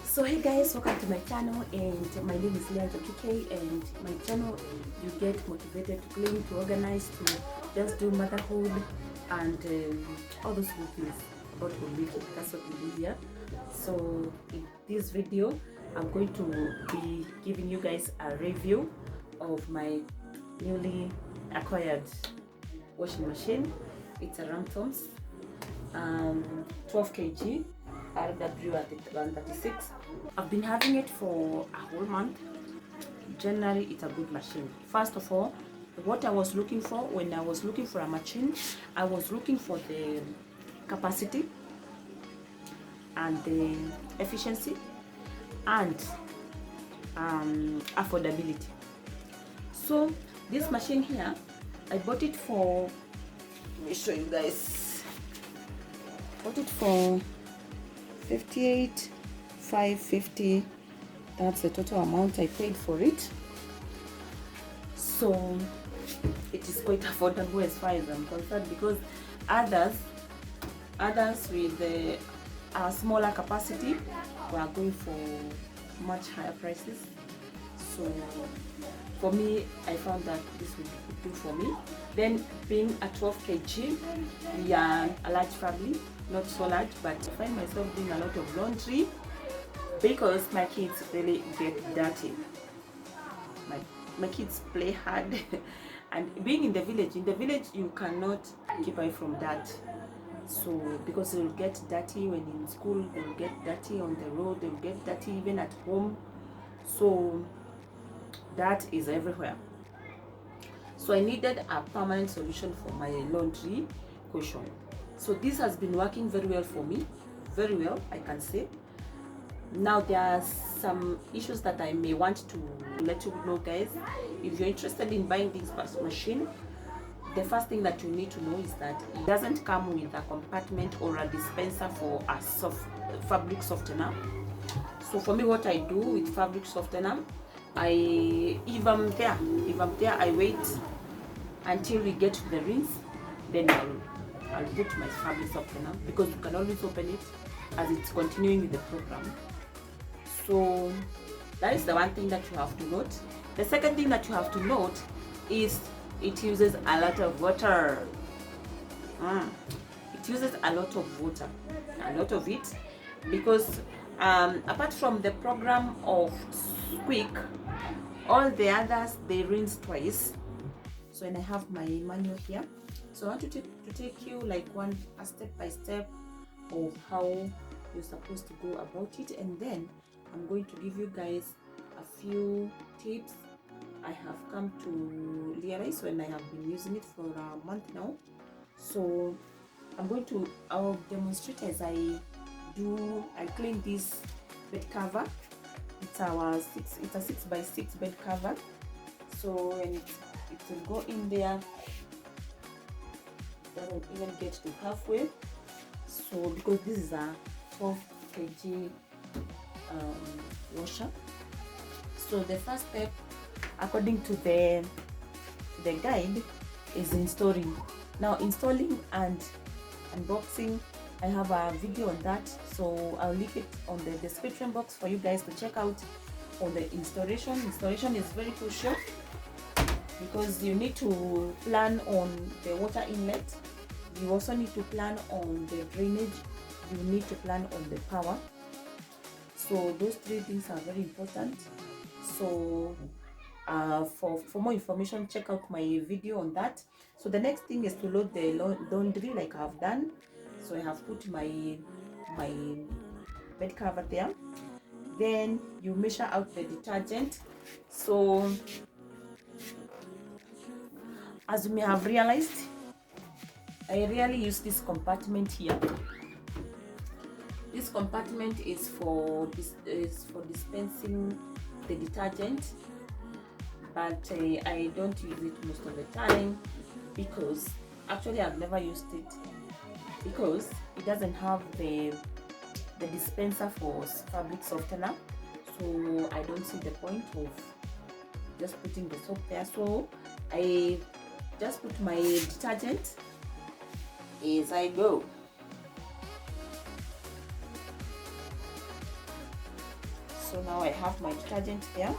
So hey guys, welcome to my channel, and my name is Leah Njoki, and my channel you get motivated to clean, to organize, to just do motherhood and all those good things about homemaking. That's what we do here. So in this video I'm going to be giving you guys a review of my newly acquired washing machine. It's a Ramtons 12 kg RW at 136. I've been having it for a whole month. Generally, it's a good machine. First of all, what I was looking for when I was looking for a machine, I was looking for the capacity and the efficiency and affordability. So this machine here, I bought it for, let me show you guys, bought it for 58,550. That's the total amount I paid for it. So it is quite affordable as far as I'm concerned, because others with a smaller capacity were going for much higher prices. So for me, I found that this would be good for me. Then being a 12 kg, we are a large family, not so large, but I find myself doing a lot of laundry because my kids really get dirty. My kids play hard and being in the village you cannot keep away from that. So because they'll get dirty when in school, they'll get dirty on the road, they'll get dirty even at home. So that is everywhere. So I needed a permanent solution for my laundry question. So this has been working very well for me, very well, I can say. Now there are some issues that I may want to let you know, guys. If you're interested in buying this machine, the first thing that you need to know is that it doesn't come with a compartment or a dispenser for a fabric softener. So for me, what I do with fabric softener, if I'm there, I wait until we get to the rinse, then I'll put my fabric softener, because you can always open it as it's continuing with the program. So that is the one thing that you have to note. The second thing that you have to note is it uses a lot of water. It uses a lot of water, a lot of it, because apart from the program of Quick, all the others they rinse twice. So, and I have my manual here. So I want to take you like a step by step of how you're supposed to go about it, and then I'm going to give you guys a few tips I have come to realize when I have been using it for a month now. So I'll demonstrate as I clean this bed cover. It's a 6x6 bed cover. So when it will go in there, doesn't even get to halfway. So because this is a 12 kg washer, so the first step, according to the guide, is installing. Now installing and unboxing, I have a video on that, so I'll link it on the description box for you guys to check out on the installation. Installation is very crucial because you need to plan on the water inlet, you also need to plan on the drainage, you need to plan on the power. So those three things are very important. So For more information, check out my video on that. So the next thing is to load the laundry like I have done. So I have put my bed cover there. Then you measure out the detergent. So as you may have realized, I rarely use this compartment here. This compartment is for dispensing the detergent, but I don't use it most of the time because actually I've never used it because it doesn't have the dispenser for fabric softener, so I don't see the point of just putting the soap there. So I just put my detergent as I go. So now I have my detergent there.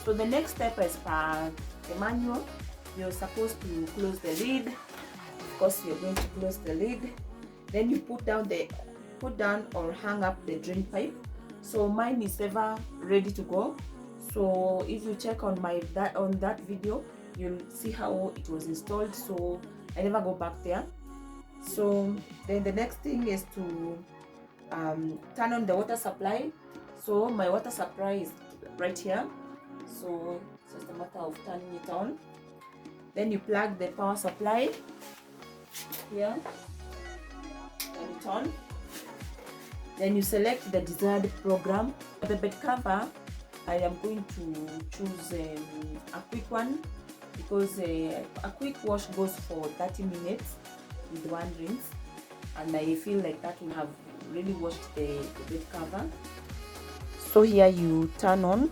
So the next step, as per the manual, you're supposed to close the lid. Of course, you're going to close the lid. Then you put down or hang up the drain pipe. So mine is ever ready to go. So if you check on that video, you'll see how it was installed. So I never go back there. So then the next thing is to turn on the water supply. So my water supply is right here. So it's just a matter of turning it on. Then you plug the power supply here, turn it on. Then you select the desired program. For the bed cover, I am going to choose a quick one because a quick wash goes for 30 minutes with one rinse, and I feel like that will have really washed the bed cover. So here you turn on,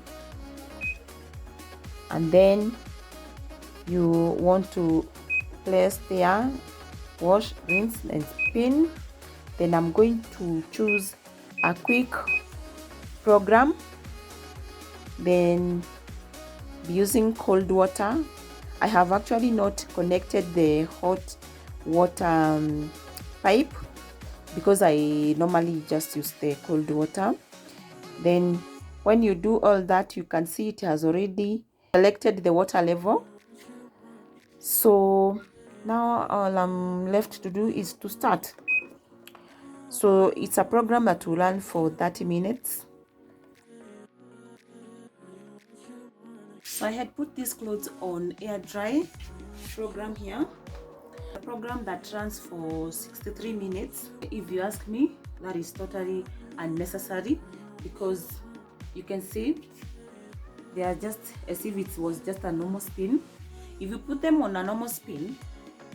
and then you want to place there, wash, rinse and spin. Then I'm going to choose a quick program, then be using cold water. I have actually not connected the hot water pipe because I normally just use the cold water. Then when you do all that, you can see it has already selected the water level. So now all I'm left to do is to start. So it's a program that will run for 30 minutes. So I had put these clothes on air dry program here, a program that runs for 63 minutes. If you ask me, that is totally unnecessary because you can see they are just as if it was just a normal spin. If you put them on a normal spin,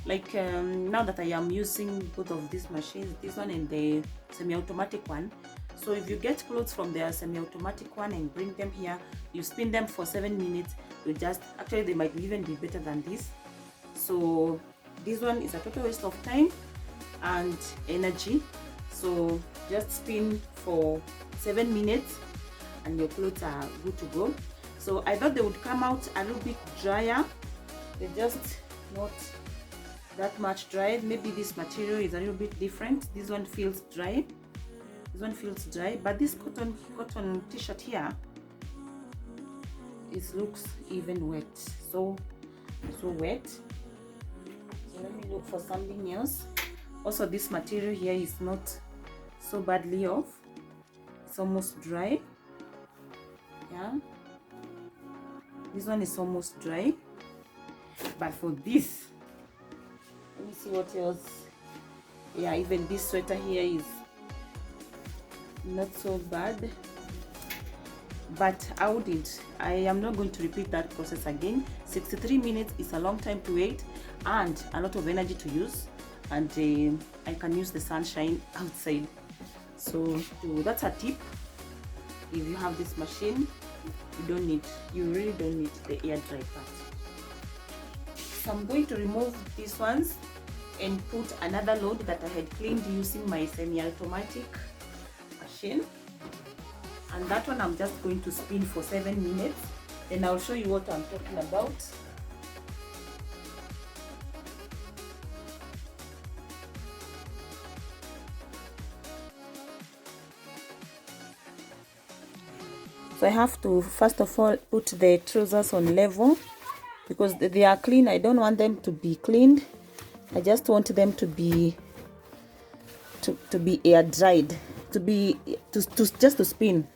like now that I am using both of these machines, this one and the semi-automatic one, so if you get clothes from the semi-automatic one and bring them here, you spin them for 7 minutes, you just actually they might even be better than this. So this one is a total waste of time and energy. So just spin for 7 minutes and your clothes are good to go. So I thought they would come out a little bit drier. They're just not that much dry. Maybe this material is a little bit different. This one feels dry. This one feels dry, but this cotton t-shirt here, it looks even wet. So wet. So let me look for something else. Also, this material here is not so badly off. It's almost dry. Yeah, this one is almost dry. But for this, let me see what else. Yeah, even this sweater here is not so bad, but I am not going to repeat that process again. 63 minutes is a long time to wait and a lot of energy to use, and I can use the sunshine outside. So that's a tip. If you have this machine, you really don't need the air dry part. So I'm going to remove these ones and put another load that I had cleaned using my semi-automatic machine, and that one I'm just going to spin for 7 minutes. Then I'll show you what I'm talking about. So I have to first of all put the trousers on level because they are clean. I don't want them to be cleaned. I just want them to be air dried, just to spin,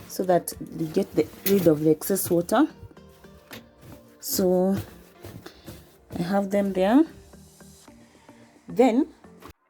so that you get rid of the excess water. So I have them there. Then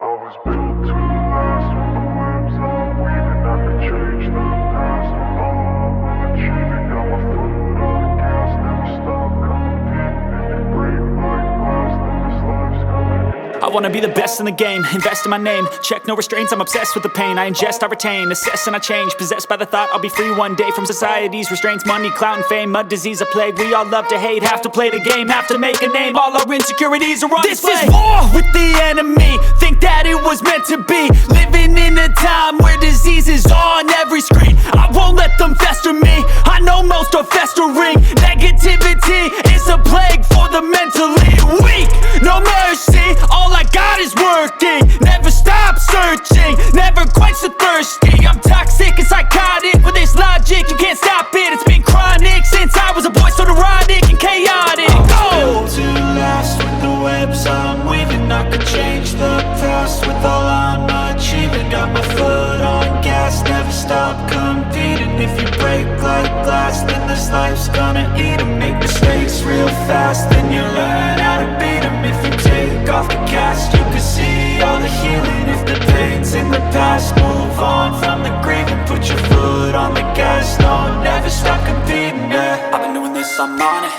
I was built to last with the webs I'm weaving. I could change the past with all I'm achieving. Got my foot on the gas, never stop competing. If you break like glass, then this life's gonna end. I wanna be the best in the game, invest in my name. Check no restraints, I'm obsessed with the pain. I ingest, I retain, assess and I change. Possessed by the thought I'll be free one day from society's restraints. Money, clout and fame, mud, disease, a plague. We all love to hate, have to play the game, have to make a name. All our insecurities are on display. This is war with the enemy, think that it was meant to be. Living in a time where disease is on every screen. I won't let them fester me, I know most are festering. Negativity is a plague for the mentally weak. No mercy, all I got is working. Never stop searching, never quench the thirsty. I'm toxic and psychotic, with this logic you can't stop it. It's been chronic since I was a boy, so neurotic and chaotic. Built to last with the webs I'm weaving. I could change the past with all I'm achieving. Got my foot on gas, never stop competing. If you break like glass, then this life's gonna eat 'em. Make mistakes real fast, then you learn how to beat 'em. If you take off the cast, you can see all the healing. If the pain's in the past, move on from the grieving. Put your foot on the gas, no, never stop competing, yeah. I've been doing this, I'm on it.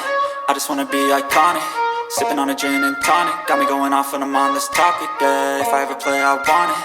I just wanna be iconic. Sipping on a gin and tonic, got me going off when I'm on this topic, yeah. If I ever play, I want it.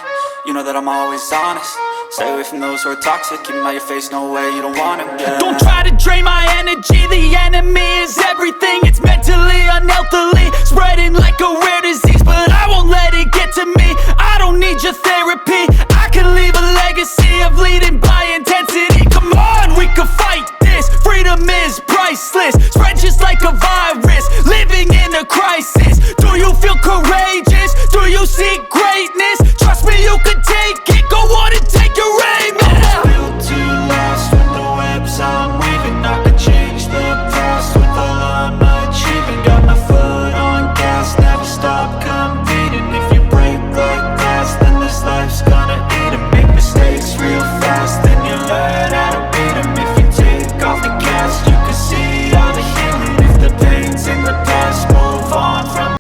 You know that I'm always honest. Stay away from those who are toxic. Keep them out your face, no way, you don't want it, yeah. Don't try to drain my energy, the enemy is everything. It's mentally, unhealthily, spreading like a rare disease. But I won't let it get to me, I don't need your therapy. I can leave a legacy of leading by intensity. Come on, we can fight this, freedom is priceless. Spread just like a virus, living in a crisis. Do you feel courageous? Do you seek greatness? Trust me, you can take it, go on and take your aim, yeah. I was built to last with the webs I'm weaving. I could change the past with all I'm achieving. Got my foot on gas, never stop competing. If you break like glass, then this life's gonna eat 'em. Make mistakes real fast, then you learn how to beat 'em. If you take off the cast, you can see all the healing. If the pain's in the past, move on from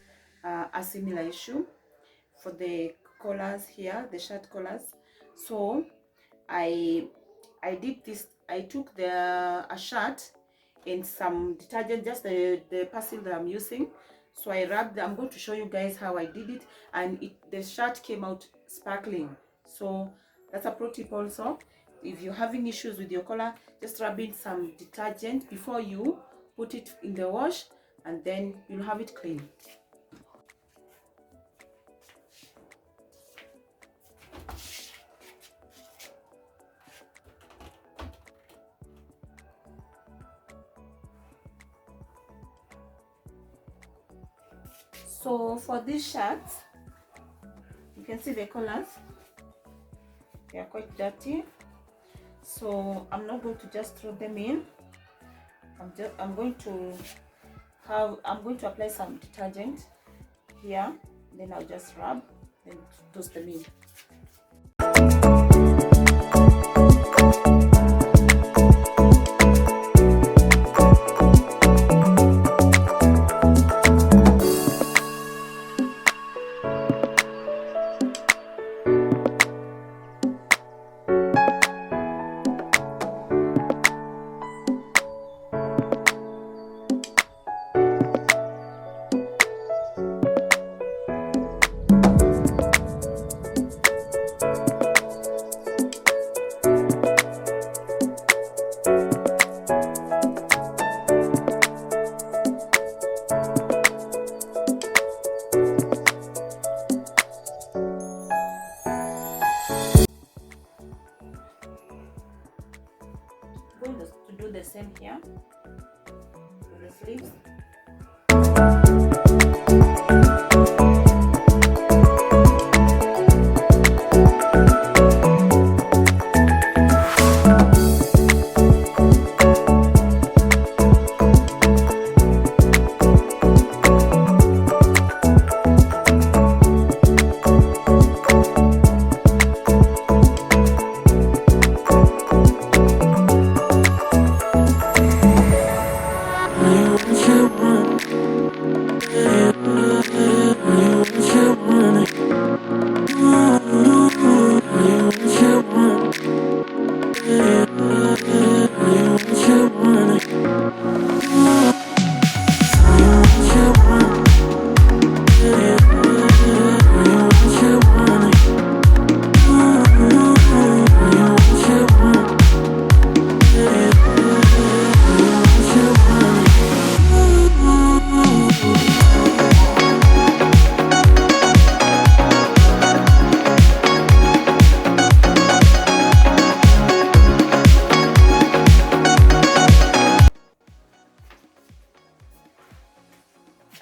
a similar issue for the collars here, the shirt collars. So I did this. I took a shirt and some detergent, just the pastel that I'm using. So I rubbed. I'm going to show you guys how I did it, and the shirt came out sparkling. So that's a pro tip also. If you're having issues with your collar, just rub in some detergent before you put it in the wash, and then you'll have it clean. So for these shirts, you can see the collars, they are quite dirty. So I'm not going to just throw them in. I'm going to apply some detergent here, then I'll just rub and toss them in. To do the same here for the sleeves.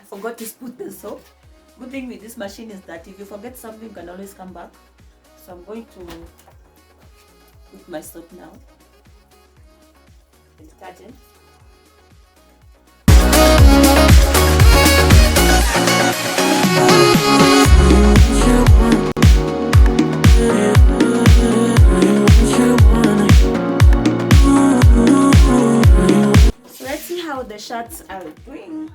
forgot to put the soap. Good thing with this machine is that if you forget something, you can always come back. So I'm going to put my soap now. The detergent. So let's see how the shirts are doing.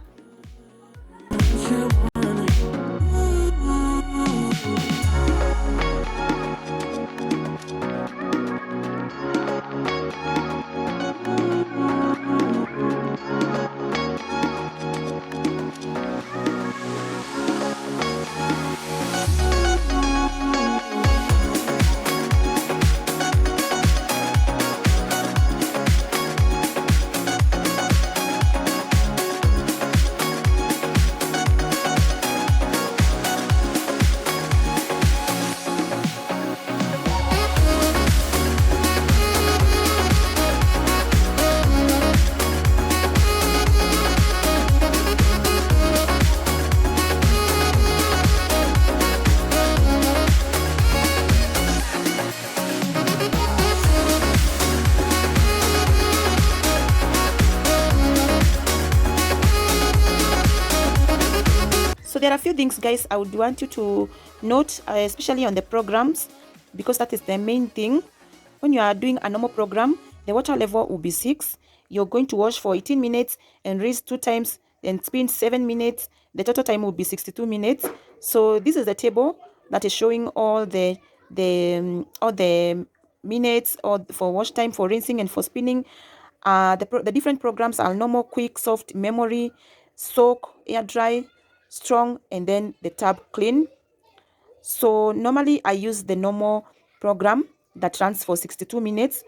So there are a few things, guys, I would want you to note, especially on the programs, because that is the main thing. When you are doing a normal program, the water level will be 6. You're going to wash for 18 minutes and rinse 2 times, then spin 7 minutes. The total time will be 62 minutes. So this is the table that is showing all the minutes or for wash time, for rinsing, and for spinning. The different programs are normal, quick, soft, memory, soak, air dry, strong, and then the tab clean. So normally I use the normal program that runs for 62 minutes,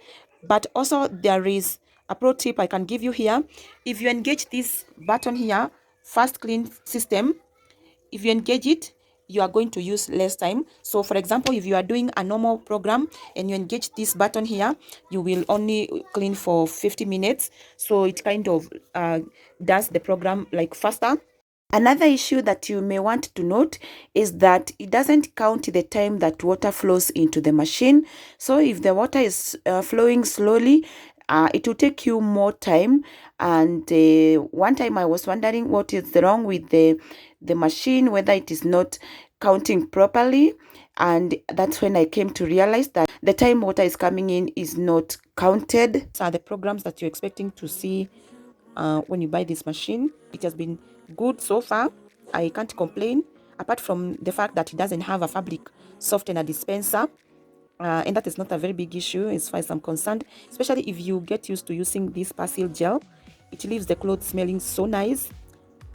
but also there is a pro tip I can give you here. If you engage this button here, fast clean system, if you engage it, you are going to use less time. So for example, if you are doing a normal program and you engage this button here, you will only clean for 50 minutes. So it kind of does the program like faster. Another issue that you may want to note is that it doesn't count the time that water flows into the machine. So if the water is flowing slowly, it will take you more time. And one time I was wondering what is wrong with the machine, whether it is not counting properly. And that's when I came to realize that the time water is coming in is not counted. These are the programs that you're expecting to see when you buy this machine. It has been good so far. I can't complain, apart from the fact that it doesn't have a fabric softener dispenser. And that is not a very big issue as far as I'm concerned, especially if you get used to using this Persil gel. It leaves the clothes smelling so nice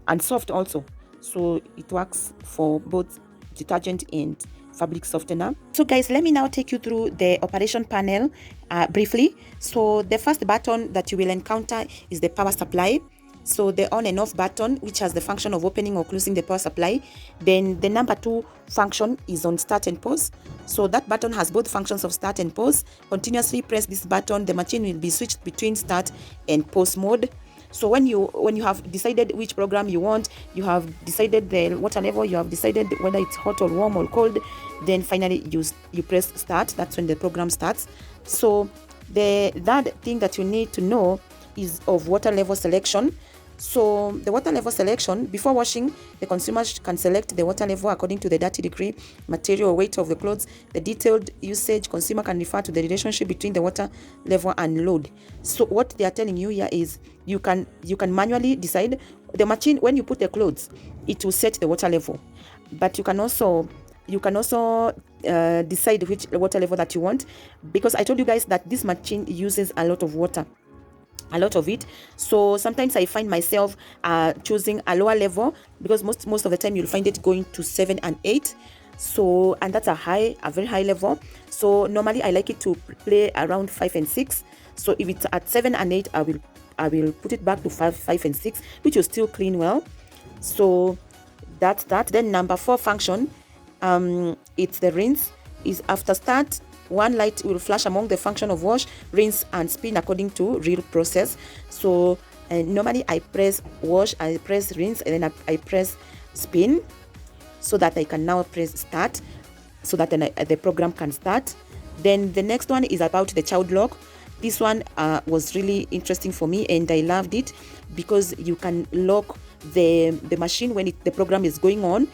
and soft also. So it works for both detergent and fabric softener. So guys, let me now take you through the operation panel briefly. So the first button that you will encounter is the power supply. So the on and off button, which has the function of opening or closing the power supply. Then the number 2 function is on start and pause. So that button has both functions of start and pause. Continuously press this button, the machine will be switched between start and pause mode. So when you have decided which program you want, you have decided the water level, you have decided whether it's hot or warm or cold, then finally you press start. That's when the program starts. So the third thing that you need to know is of water level selection. So the water level selection, before washing, the consumer can select the water level according to the dirty degree, material, weight of the clothes. The detailed usage, consumer can refer to the relationship between the water level and load. So what they are telling you here is you can manually decide. The machine, when you put the clothes, it will set the water level, but you can also decide which water level that you want, because I told you guys that this machine uses a lot of water, a lot of it. So sometimes I find myself choosing a lower level, because most of the time you'll find it going to 7 and 8. So, and that's a very high level. So normally I like it to play around 5 and 6. So if it's at 7 and 8, I will put it back to 5 and 6, which will still clean well. So that's that. Then number 4 function, it's the rinse. Is after start, one light will flash among the function of wash, rinse, and spin according to real process. So And normally I press wash, I press rinse, and then I press spin, so that I can now press start, so that then the program can start. Then the next one is about the child lock. This one was really interesting for me, and I loved it because you can lock the machine when the program is going on,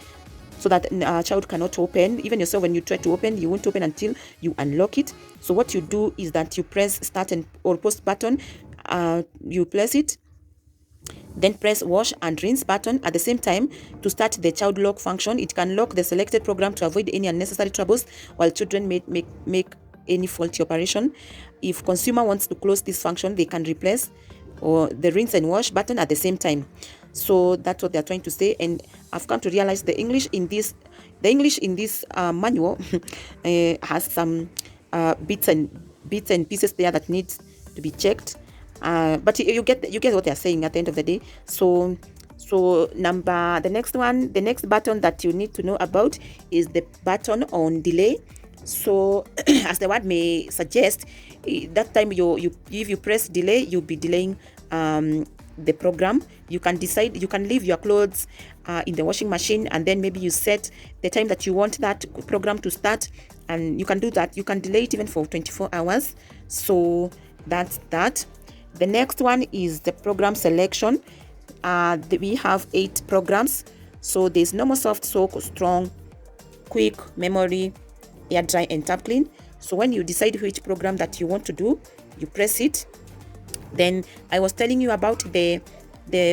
so that a child cannot open. Even yourself, when you try to open, you won't open until you unlock it. So what you do is that you press start or post button, you press it, then press wash and rinse button at the same time to start the child lock function. It can lock the selected program to avoid any unnecessary troubles while children make any faulty operation. If consumer wants to close this function, they can replace or the rinse and wash button at the same time. So that's what they're trying to say. And I've come to realize the English in this manual has some bits and pieces there that need to be checked. But you get what they're saying at the end of the day. So the next button that you need to know about is the button on delay. So as the word may suggest, that time if you press delay, you'll be delaying the program. You can decide, you can leave your clothes in the washing machine, and then maybe you set the time that you want that program to start, and you can do that. You can delay it even for 24 hours. So that's that. The next one is the program selection. We have 8 programs. So there's normal, soft, soak, strong, quick, memory, air dry, and tap clean. So when you decide which program that you want to do, you press it. Then I was telling you about the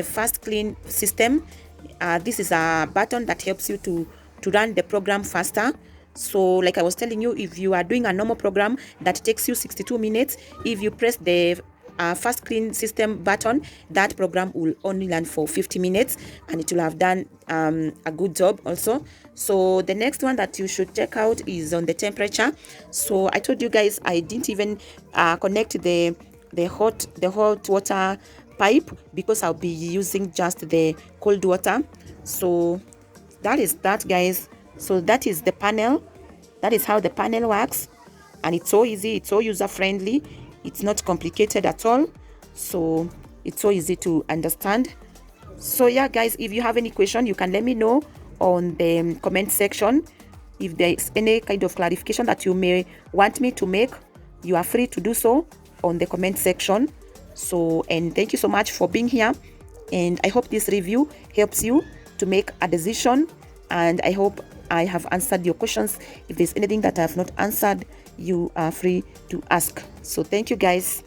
fast clean system. This is a button that helps you to run the program faster. So like I was telling you, if you are doing a normal program that takes you 62 minutes, if you press the fast clean system button, that program will only run for 50 minutes, and it will have done a good job also. So the next one that you should check out is on the temperature. So I told you guys I didn't even connect the hot water pipe because I'll be using just the cold water. So that is that, guys. So that is the panel. That is how the panel works, and it's so easy, it's so user friendly, it's not complicated at all. So it's so easy to understand. So yeah, guys, if you have any question, you can let me know on the comment section. If there is any kind of clarification that you may want me to make, you are free to do so on the comment section. So, and thank you so much for being here, and I hope this review helps you to make a decision, and I hope I have answered your questions. If there's anything that I have not answered, you are free to ask. So thank you, guys.